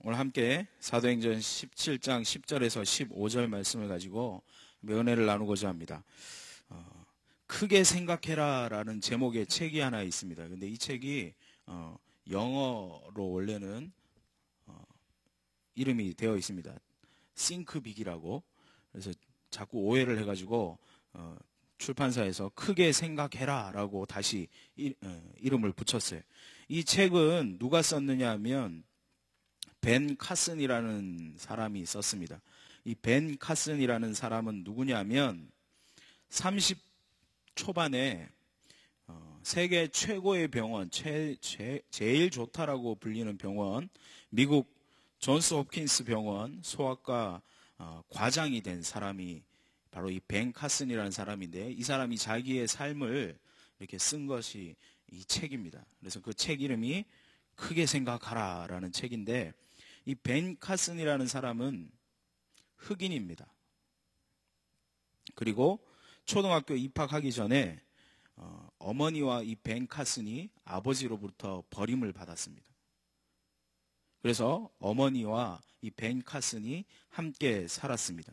오늘 함께 사도행전 17장 10절에서 15절 말씀을 가지고 은혜를 나누고자 합니다. 크게 생각해라 라는 제목의 책이 하나 있습니다. 근데 이 책이 영어로 원래는 이름이 되어 있습니다. Think Big이라고. 그래서 자꾸 오해를 해가지고 출판사에서 크게 생각해라 라고 다시 이름을 붙였어요. 이 책은 누가 썼느냐 하면 벤 카슨이라는 사람이 썼습니다. 이 벤 카슨이라는 사람은 누구냐면 30 초반에 세계 최고의 병원, 제일 좋다라고 불리는 병원, 미국 존스 홉킨스 병원 소아과 과장이 된 사람이 바로 이 벤 카슨이라는 사람인데, 이 사람이 자기의 삶을 이렇게 쓴 것이 이 책입니다. 그래서 그 책 이름이 크게 생각하라 라는 책인데, 이 벤 카슨이라는 사람은 흑인입니다. 그리고 초등학교 입학하기 전에 어머니와 이 벤 카슨이 아버지로부터 버림을 받았습니다. 그래서 어머니와 이 벤 카슨이 함께 살았습니다.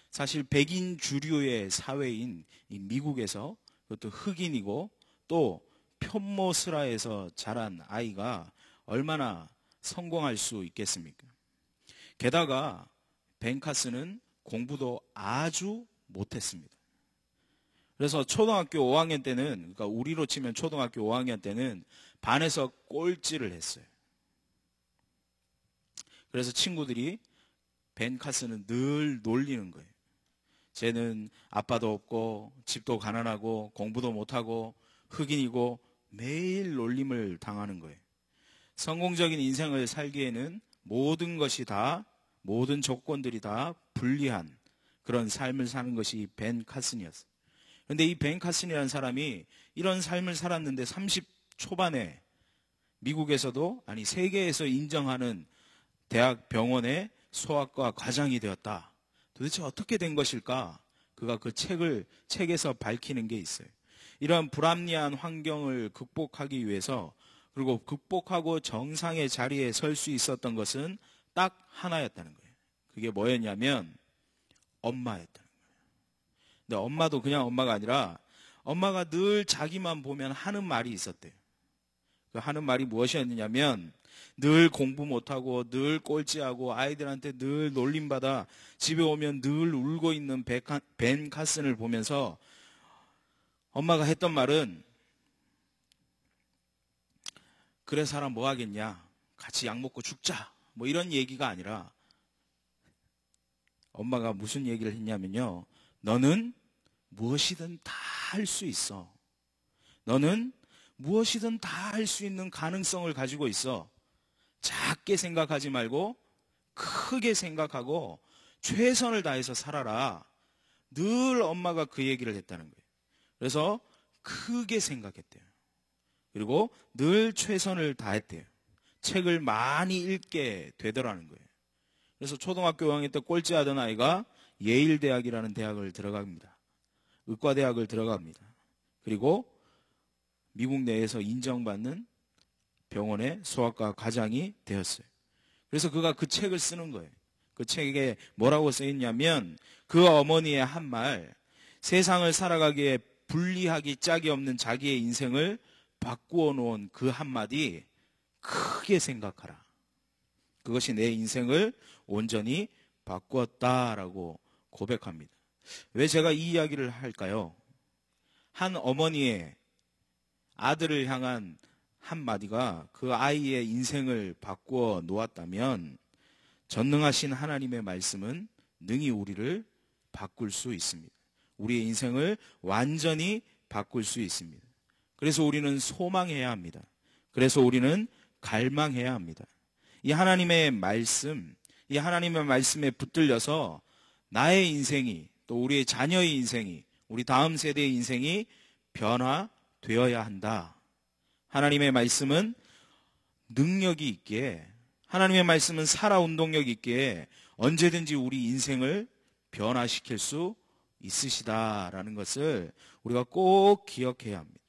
사실 백인 주류의 사회인 이 미국에서, 그것도 흑인이고 또 편모스라에서 자란 아이가 얼마나 성공할 수 있겠습니까? 게다가 벤 카슨은 공부도 아주 못했습니다. 그래서 초등학교 5학년 때는, 그러니까 우리로 치면 초등학교 5학년 때는 반에서 꼴찌를 했어요. 그래서 친구들이 벤 카슨은 늘 놀리는 거예요. 쟤는 아빠도 없고 집도 가난하고 공부도 못하고 흑인이고 매일 놀림을 당하는 거예요. 성공적인 인생을 살기에는 모든 것이 다, 모든 조건들이 다 불리한 그런 삶을 사는 것이 벤 카슨이었어요. 그런데 이 벤 카슨이라는 사람이 이런 삶을 살았는데 30 초반에 미국에서도, 아니 세계에서 인정하는 대학 병원의 소아과 과장이 되었다. 도대체 어떻게 된 것일까? 그가 그 책에서 밝히는 게 있어요. 이러한 불합리한 환경을 극복하기 위해서, 그리고 극복하고 정상의 자리에 설 수 있었던 것은 딱 하나였다는 거예요. 그게 뭐였냐면 엄마였다는 거예요. 근데 엄마도 그냥 엄마가 아니라 엄마가 늘 자기만 보면 하는 말이 있었대요. 그 하는 말이 무엇이었느냐면, 늘 공부 못하고 늘 꼴찌하고 아이들한테 늘 놀림받아 집에 오면 늘 울고 있는 벤 카슨을 보면서 엄마가 했던 말은, 그래 사람 뭐 하겠냐, 같이 약 먹고 죽자, 뭐 이런 얘기가 아니라 엄마가 무슨 얘기를 했냐면요, 너는 무엇이든 다 할 수 있어. 너는 무엇이든 다 할 수 있는 가능성을 가지고 있어. 작게 생각하지 말고 크게 생각하고 최선을 다해서 살아라. 늘 엄마가 그 얘기를 했다는 거예요. 그래서 크게 생각했대요. 그리고 늘 최선을 다했대요. 책을 많이 읽게 되더라는 거예요. 그래서 초등학교 5학년 때 꼴찌하던 아이가 예일대학이라는 대학을 들어갑니다. 의과대학을 들어갑니다. 그리고 미국 내에서 인정받는 병원의 소아과 과장이 되었어요. 그래서 그가 그 책을 쓰는 거예요. 그 책에 뭐라고 써있냐면, 그 어머니의 한 말, 세상을 살아가기에 불리하기 짝이 없는 자기의 인생을 바꾸어 놓은 그 한마디, 크게 생각하라. 그것이 내 인생을 온전히 바꾸었다라고 고백합니다. 왜 제가 이 이야기를 할까요? 한 어머니의 아들을 향한 한마디가 그 아이의 인생을 바꾸어 놓았다면, 전능하신 하나님의 말씀은 능히 우리를 바꿀 수 있습니다. 우리의 인생을 완전히 바꿀 수 있습니다. 그래서 우리는 소망해야 합니다. 그래서 우리는 갈망해야 합니다. 이 하나님의 말씀, 이 하나님의 말씀에 붙들려서 나의 인생이, 또 우리의 자녀의 인생이, 우리 다음 세대의 인생이 변화되어야 한다. 하나님의 말씀은 능력이 있기에, 하나님의 말씀은 살아운동력이 있기에 언제든지 우리 인생을 변화시킬 수 있으시다라는 것을 우리가 꼭 기억해야 합니다.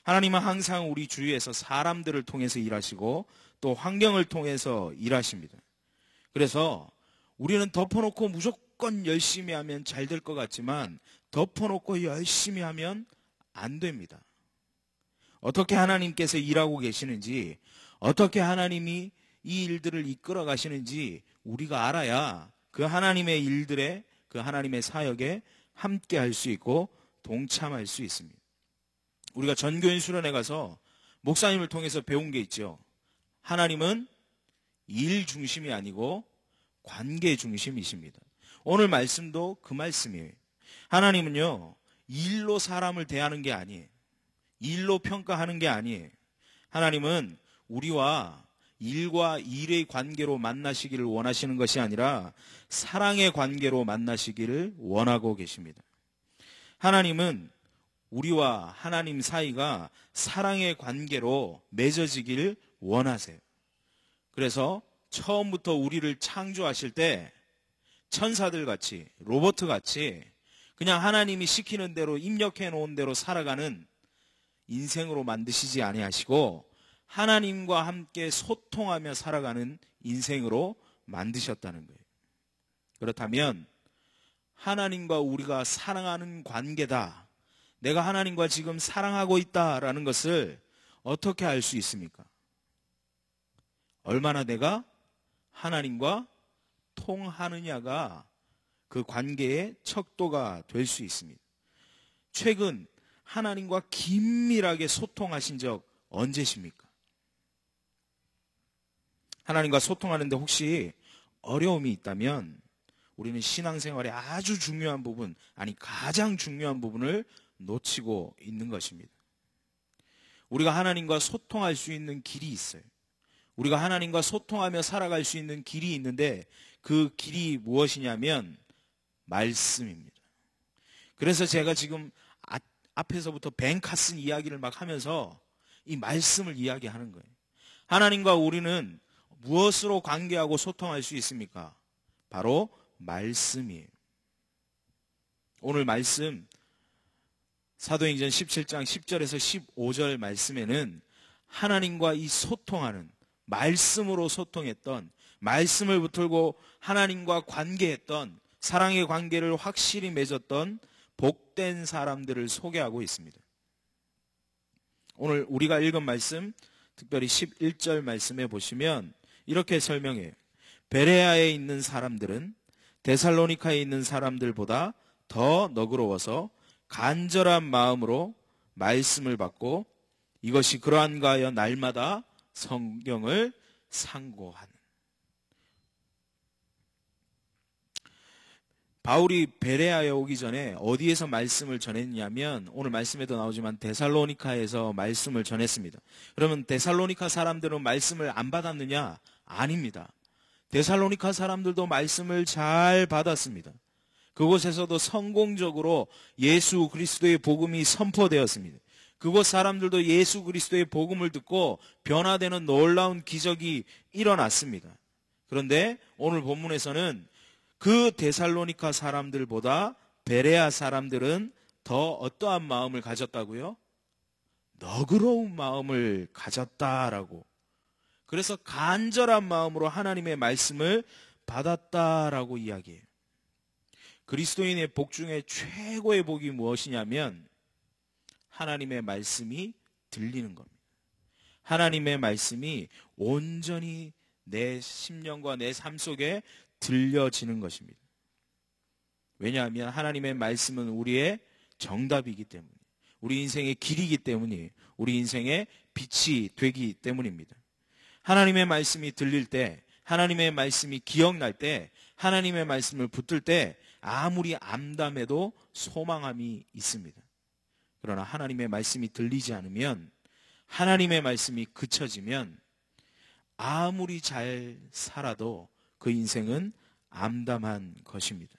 하나님은 항상 우리 주위에서 사람들을 통해서 일하시고 또 환경을 통해서 일하십니다. 그래서 우리는 덮어놓고 무조건 열심히 하면 잘 될 것 같지만 덮어놓고 열심히 하면 안 됩니다. 어떻게 하나님께서 일하고 계시는지, 어떻게 하나님이 이 일들을 이끌어 가시는지 우리가 알아야 그 하나님의 일들에, 그 하나님의 사역에 함께 할 수 있고 동참할 수 있습니다. 우리가 전교인 수련회 가서 목사님을 통해서 배운 게 있죠. 하나님은 일 중심이 아니고 관계 중심이십니다. 오늘 말씀도 그 말씀이에요. 하나님은요, 일로 사람을 대하는 게 아니에요. 일로 평가하는 게 아니에요. 하나님은 우리와 일과 일의 관계로 만나시기를 원하시는 것이 아니라 사랑의 관계로 만나시기를 원하고 계십니다. 하나님은 우리와 하나님 사이가 사랑의 관계로 맺어지길 원하세요. 그래서 처음부터 우리를 창조하실 때 천사들 같이, 로봇 같이 그냥 하나님이 시키는 대로, 입력해 놓은 대로 살아가는 인생으로 만드시지 아니하시고 하나님과 함께 소통하며 살아가는 인생으로 만드셨다는 거예요. 그렇다면 하나님과 우리가 사랑하는 관계다, 내가 하나님과 지금 사랑하고 있다라는 것을 어떻게 알 수 있습니까? 얼마나 내가 하나님과 통하느냐가 그 관계의 척도가 될 수 있습니다. 최근 하나님과 긴밀하게 소통하신 적 언제십니까? 하나님과 소통하는데 혹시 어려움이 있다면 우리는 신앙생활의 아주 중요한 부분, 아니 가장 중요한 부분을 놓치고 있는 것입니다. 우리가 하나님과 소통할 수 있는 길이 있어요. 우리가 하나님과 소통하며 살아갈 수 있는 길이 있는데 그 길이 무엇이냐면 말씀입니다. 그래서 제가 지금 앞에서부터 벤카슨 이야기를 막 하면서 이 말씀을 이야기하는 거예요. 하나님과 우리는 무엇으로 관계하고 소통할 수 있습니까? 바로 말씀이에요. 오늘 말씀 사도행전 17장 10절에서 15절 말씀에는 하나님과 이 소통하는, 말씀으로 소통했던, 말씀을 붙들고 하나님과 관계했던, 사랑의 관계를 확실히 맺었던 복된 사람들을 소개하고 있습니다. 오늘 우리가 읽은 말씀, 특별히 11절 말씀에 보시면 이렇게 설명해요. 베레아에 있는 사람들은 데살로니카에 있는 사람들보다 더 너그러워서 간절한 마음으로 말씀을 받고 이것이 그러한가 하여 날마다 성경을 상고하는. 바울이 베레아에 오기 전에 어디에서 말씀을 전했냐면 오늘 말씀에도 나오지만 데살로니카에서 말씀을 전했습니다. 그러면 데살로니카 사람들은 말씀을 안 받았느냐? 아닙니다. 데살로니카 사람들도 말씀을 잘 받았습니다. 그곳에서도 성공적으로 예수 그리스도의 복음이 선포되었습니다. 그곳 사람들도 예수 그리스도의 복음을 듣고 변화되는 놀라운 기적이 일어났습니다. 그런데 오늘 본문에서는 그 데살로니카 사람들보다 베레아 사람들은 더 어떠한 마음을 가졌다고요? 너그러운 마음을 가졌다라고. 그래서 간절한 마음으로 하나님의 말씀을 받았다라고 이야기해요. 그리스도인의 복 중에 최고의 복이 무엇이냐면 하나님의 말씀이 들리는 겁니다. 하나님의 말씀이 온전히 내 심령과 내 삶 속에 들려지는 것입니다. 왜냐하면 하나님의 말씀은 우리의 정답이기 때문에, 우리 인생의 길이기 때문에, 우리 인생의 빛이 되기 때문입니다. 하나님의 말씀이 들릴 때, 하나님의 말씀이 기억날 때, 하나님의 말씀을 붙들 때 아무리 암담해도 소망함이 있습니다. 그러나 하나님의 말씀이 들리지 않으면, 하나님의 말씀이 그쳐지면 아무리 잘 살아도 그 인생은 암담한 것입니다.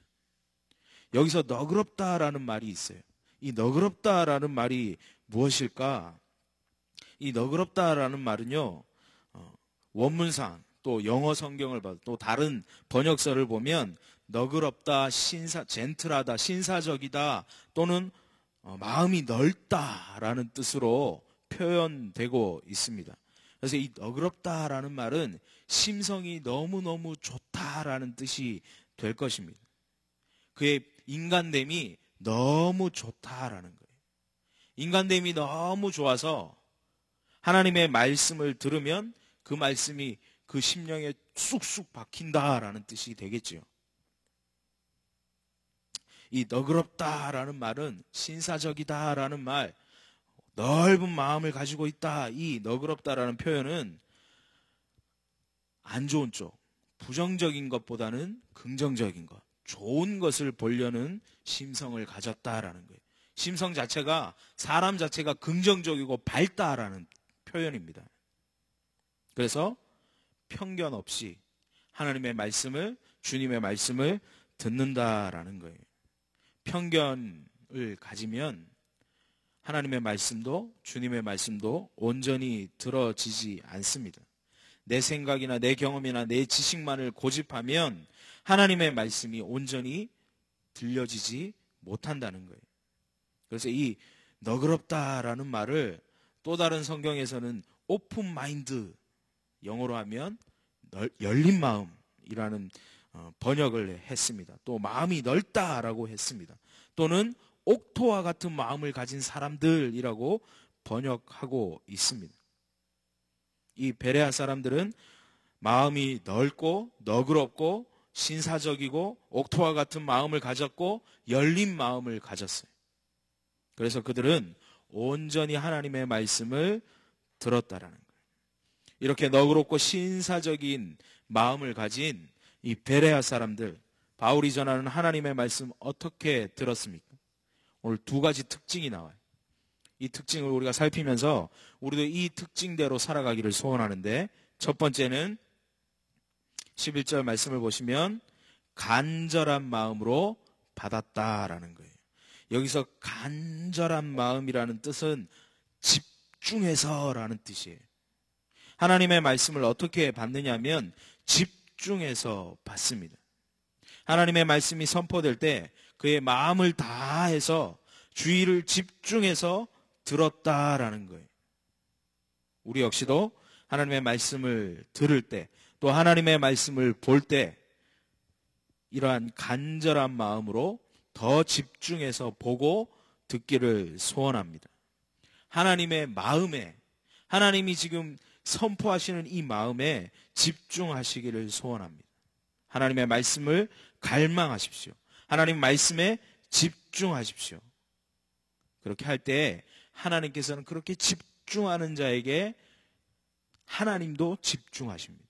여기서 너그럽다라는 말이 있어요. 이 너그럽다라는 말이 무엇일까? 이 너그럽다라는 말은요, 원문상 또 영어 성경을 봐도 또 다른 번역서를 보면 너그럽다, 젠틀하다, 신사적이다 또는 마음이 넓다라는 뜻으로 표현되고 있습니다. 그래서 이 너그럽다라는 말은 심성이 너무너무 좋다라는 뜻이 될 것입니다. 그의 인간됨이 너무 좋다라는 거예요. 인간됨이 너무 좋아서 하나님의 말씀을 들으면 그 말씀이 그 심령에 쑥쑥 박힌다라는 뜻이 되겠죠. 이 너그럽다라는 말은 신사적이다라는 말, 넓은 마음을 가지고 있다. 이 너그럽다라는 표현은 안 좋은 쪽, 부정적인 것보다는 긍정적인 것, 좋은 것을 보려는 심성을 가졌다라는 거예요. 심성 자체가, 사람 자체가 긍정적이고 밝다라는 표현입니다. 그래서 편견 없이 하나님의 말씀을, 주님의 말씀을 듣는다라는 거예요. 편견을 가지면 하나님의 말씀도 주님의 말씀도 온전히 들어지지 않습니다. 내 생각이나 내 경험이나 내 지식만을 고집하면 하나님의 말씀이 온전히 들려지지 못한다는 거예요. 그래서 이 너그럽다라는 말을 또 다른 성경에서는 오픈 마인드, 영어로 하면 열린 마음이라는 번역을 했습니다. 또 마음이 넓다라고 했습니다. 또는 옥토와 같은 마음을 가진 사람들이라고 번역하고 있습니다. 이 베레아 사람들은 마음이 넓고 너그럽고 신사적이고 옥토와 같은 마음을 가졌고 열린 마음을 가졌어요. 그래서 그들은 온전히 하나님의 말씀을 들었다라는 거예요. 이렇게 너그럽고 신사적인 마음을 가진 이 베레아 사람들, 바울이 전하는 하나님의 말씀 어떻게 들었습니까? 오늘 두 가지 특징이 나와요. 이 특징을 우리가 살피면서 우리도 이 특징대로 살아가기를 소원하는데, 첫 번째는 11절 말씀을 보시면 간절한 마음으로 받았다라는 거예요. 여기서 간절한 마음이라는 뜻은 집중해서라는 뜻이에요. 하나님의 말씀을 어떻게 받느냐면 집중해서 받습니다. 하나님의 말씀이 선포될 때 그의 마음을 다해서 주의를 집중해서 들었다라는 거예요. 우리 역시도 하나님의 말씀을 들을 때, 또 하나님의 말씀을 볼 때 이러한 간절한 마음으로 더 집중해서 보고 듣기를 소원합니다. 하나님의 마음에, 하나님이 지금 선포하시는 이 마음에 집중하시기를 소원합니다. 하나님의 말씀을 갈망하십시오. 하나님 말씀에 집중하십시오. 그렇게 할 때 하나님께서는 그렇게 집중하는 자에게 하나님도 집중하십니다.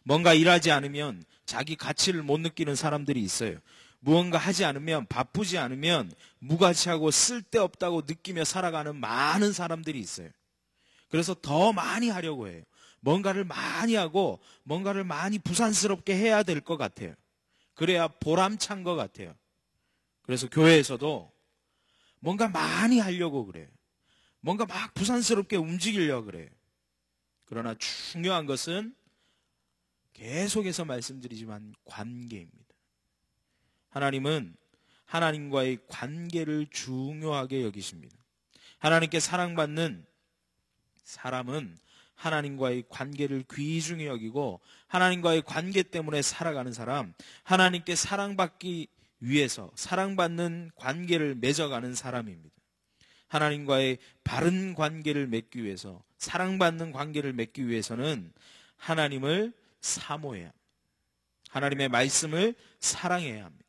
뭔가 일하지 않으면 자기 가치를 못 느끼는 사람들이 있어요. 무언가 하지 않으면, 바쁘지 않으면 무가치하고 쓸데없다고 느끼며 살아가는 많은 사람들이 있어요. 그래서 더 많이 하려고 해요. 뭔가를 많이 하고 뭔가를 많이 부산스럽게 해야 될 것 같아요. 그래야 보람찬 것 같아요. 그래서 교회에서도 뭔가 많이 하려고 그래요. 뭔가 막 부산스럽게 움직이려고 그래요. 그러나 중요한 것은 계속해서 말씀드리지만 관계입니다. 하나님은 하나님과의 관계를 중요하게 여기십니다. 하나님께 사랑받는 사람은 하나님과의 관계를 귀중히 여기고, 하나님과의 관계 때문에 살아가는 사람, 하나님께 사랑받기 위해서 사랑받는 관계를 맺어가는 사람입니다. 하나님과의 바른 관계를 맺기 위해서, 사랑받는 관계를 맺기 위해서는 하나님을 사모해야 합니다. 하나님의 말씀을 사랑해야 합니다.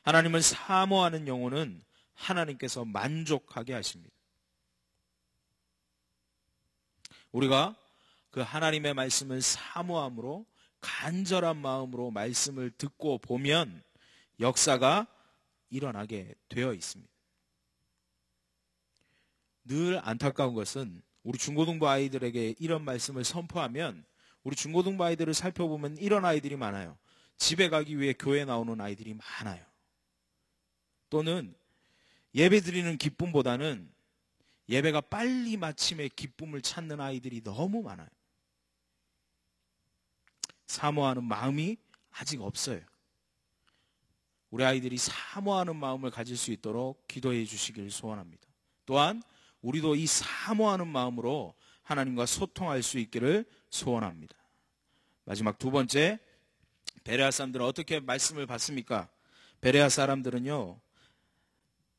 하나님을 사모하는 영혼은 하나님께서 만족하게 하십니다. 우리가 그 하나님의 말씀을 사모함으로, 간절한 마음으로 말씀을 듣고 보면 역사가 일어나게 되어 있습니다. 늘 안타까운 것은 우리 중고등부 아이들에게 이런 말씀을 선포하면, 우리 중고등부 아이들을 살펴보면 이런 아이들이 많아요. 집에 가기 위해 교회 나오는 아이들이 많아요. 또는 예배 드리는 기쁨보다는 예배가 빨리 마침의 기쁨을 찾는 아이들이 너무 많아요. 사모하는 마음이 아직 없어요. 우리 아이들이 사모하는 마음을 가질 수 있도록 기도해 주시길 소원합니다. 또한 우리도 이 사모하는 마음으로 하나님과 소통할 수 있기를 소원합니다. 마지막 두 번째, 베레아 사람들은 어떻게 말씀을 받습니까? 베레아 사람들은요,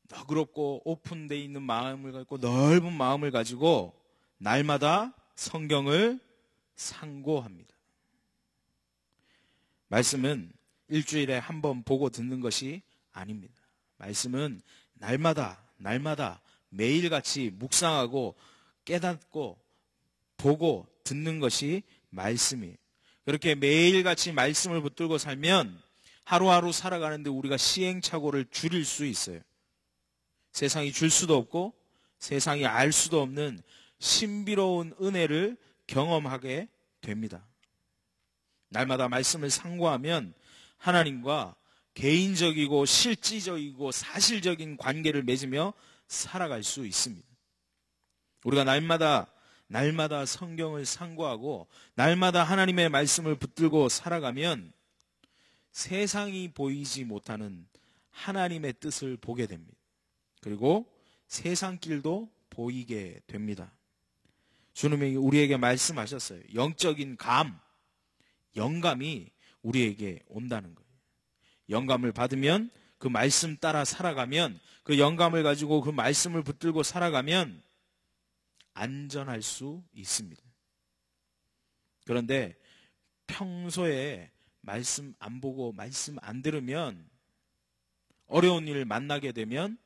너그럽고 오픈되어 있는 마음을 갖고 넓은 마음을 가지고 날마다 성경을 상고합니다. 말씀은 일주일에 한 번 보고 듣는 것이 아닙니다. 말씀은 날마다 매일같이 묵상하고 깨닫고 보고 듣는 것이 말씀이에요. 그렇게 매일같이 말씀을 붙들고 살면 하루하루 살아가는데 우리가 시행착오를 줄일 수 있어요. 세상이 줄 수도 없고 세상이 알 수도 없는 신비로운 은혜를 경험하게 됩니다. 날마다 말씀을 상고하면 하나님과 개인적이고 실질적이고 사실적인 관계를 맺으며 살아갈 수 있습니다. 우리가 날마다 성경을 상고하고 날마다 하나님의 말씀을 붙들고 살아가면 세상이 보이지 못하는 하나님의 뜻을 보게 됩니다. 그리고 세상 길도 보이게 됩니다. 주님이 우리에게 말씀하셨어요. 영적인 영감이 우리에게 온다는 거예요. 영감을 받으면 그 말씀 따라 살아가면, 그 영감을 가지고 그 말씀을 붙들고 살아가면 안전할 수 있습니다. 그런데 평소에 말씀 안 보고 말씀 안 들으면 어려운 일을 만나게 되면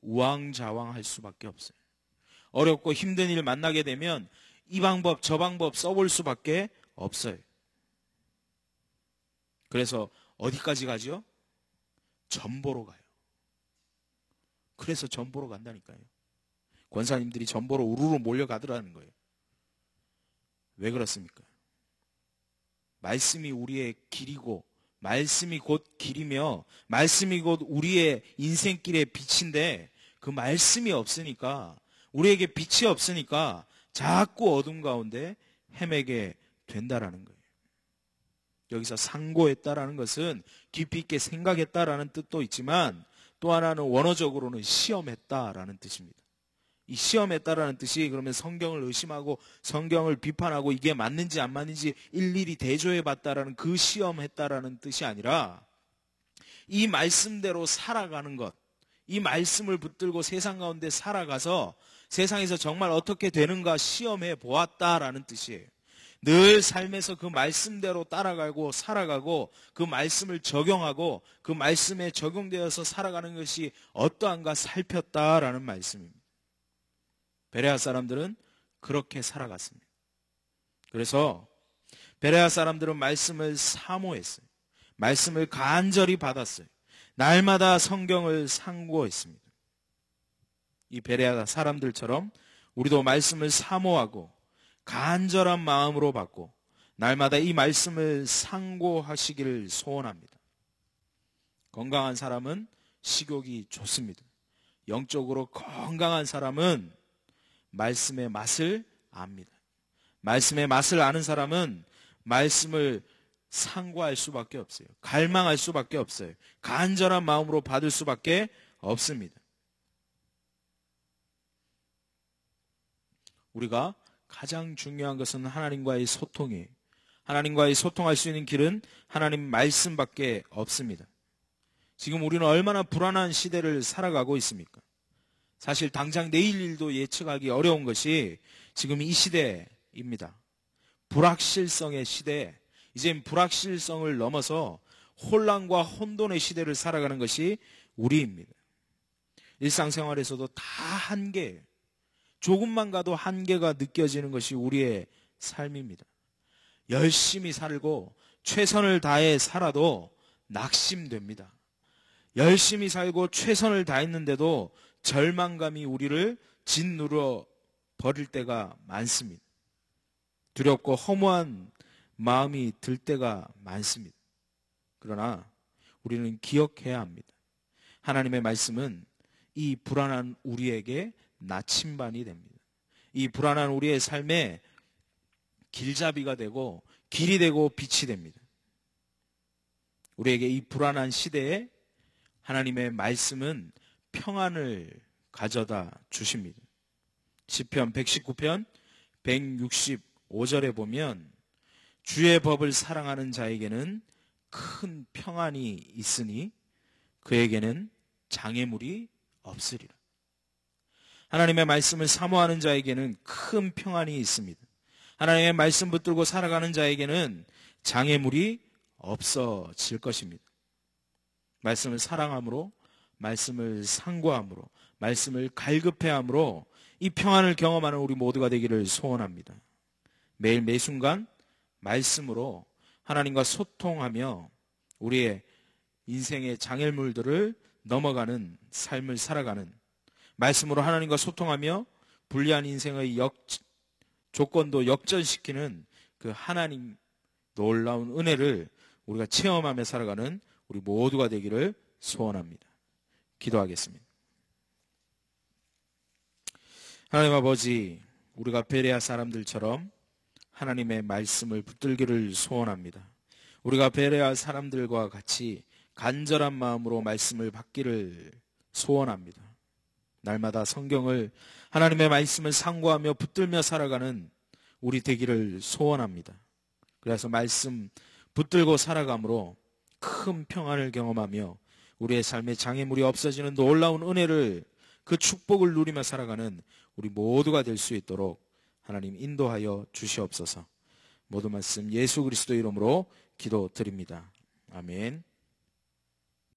우왕좌왕할 수밖에 없어요. 어렵고 힘든 일 만나게 되면 이 방법 저 방법 써볼 수밖에 없어요. 그래서 어디까지 가죠? 전보로 가요. 그래서 전보로 간다니까요. 권사님들이 전보로 우르르 몰려가더라는 거예요. 왜 그렇습니까? 말씀이 우리의 길이고 말씀이 곧 길이며 말씀이 곧 우리의 인생길의 빛인데 그 말씀이 없으니까, 우리에게 빛이 없으니까 자꾸 어둠 가운데 헤매게 된다라는 거예요. 여기서 상고했다라는 것은 깊이 있게 생각했다라는 뜻도 있지만 또 하나는 원어적으로는 시험했다라는 뜻입니다. 이 시험했다라는 뜻이 그러면 성경을 의심하고 성경을 비판하고 이게 맞는지 안 맞는지 일일이 대조해봤다라는 그 시험했다라는 뜻이 아니라 이 말씀대로 살아가는 것, 이 말씀을 붙들고 세상 가운데 살아가서 세상에서 정말 어떻게 되는가 시험해 보았다라는 뜻이에요. 늘 삶에서 그 말씀대로 따라가고 살아가고 그 말씀을 적용하고 그 말씀에 적용되어서 살아가는 것이 어떠한가 살폈다라는 말씀입니다. 베레아 사람들은 그렇게 살아갔습니다. 그래서 베레아 사람들은 말씀을 사모했어요. 말씀을 간절히 받았어요. 날마다 성경을 상고했습니다. 이 베레아 사람들처럼 우리도 말씀을 사모하고 간절한 마음으로 받고 날마다 이 말씀을 상고하시기를 소원합니다. 건강한 사람은 식욕이 좋습니다. 영적으로 건강한 사람은 말씀의 맛을 압니다. 말씀의 맛을 아는 사람은 말씀을 상고할 수밖에 없어요. 갈망할 수밖에 없어요. 간절한 마음으로 받을 수밖에 없습니다. 우리가 가장 중요한 것은 하나님과의 소통이에요. 하나님과의 소통할 수 있는 길은 하나님 말씀밖에 없습니다. 지금 우리는 얼마나 불안한 시대를 살아가고 있습니까? 사실 당장 내일 일도 예측하기 어려운 것이 지금 이 시대입니다. 불확실성의 시대, 이젠 불확실성을 넘어서 혼란과 혼돈의 시대를 살아가는 것이 우리입니다. 일상생활에서도 다 한계예요. 조금만 가도 한계가 느껴지는 것이 우리의 삶입니다. 열심히 살고 최선을 다해 살아도 낙심됩니다. 열심히 살고 최선을 다했는데도 절망감이 우리를 짓누르 버릴 때가 많습니다. 두렵고 허무한 마음이 들 때가 많습니다. 그러나 우리는 기억해야 합니다. 하나님의 말씀은 이 불안한 우리에게 나침반이 됩니다. 이 불안한 우리의 삶에 길잡이가 되고 길이 되고 빛이 됩니다. 우리에게 이 불안한 시대에 하나님의 말씀은 평안을 가져다 주십니다. 시편 119편 165절에 보면 주의 법을 사랑하는 자에게는 큰 평안이 있으니 그에게는 장애물이 없으리라. 하나님의 말씀을 사모하는 자에게는 큰 평안이 있습니다. 하나님의 말씀 붙들고 살아가는 자에게는 장애물이 없어질 것입니다. 말씀을 사랑함으로, 말씀을 상고함으로, 말씀을 갈급해함으로 이 평안을 경험하는 우리 모두가 되기를 소원합니다. 매일 매순간 말씀으로 하나님과 소통하며 우리의 인생의 장애물들을 넘어가는 삶을 살아가는, 말씀으로 하나님과 소통하며 불리한 인생의 조건도 역전시키는 그 하나님 놀라운 은혜를 우리가 체험하며 살아가는 우리 모두가 되기를 소원합니다. 기도하겠습니다. 하나님 아버지, 우리가 베레아 사람들처럼 하나님의 말씀을 붙들기를 소원합니다. 우리가 베레아 사람들과 같이 간절한 마음으로 말씀을 받기를 소원합니다. 날마다 성경을, 하나님의 말씀을 상고하며 붙들며 살아가는 우리 되기를 소원합니다. 그래서 말씀 붙들고 살아감으로 큰 평안을 경험하며 우리의 삶의 장애물이 없어지는 놀라운 은혜를, 그 축복을 누리며 살아가는 우리 모두가 될 수 있도록 하나님 인도하여 주시옵소서. 모든 말씀 예수 그리스도 이름으로 기도드립니다. 아멘.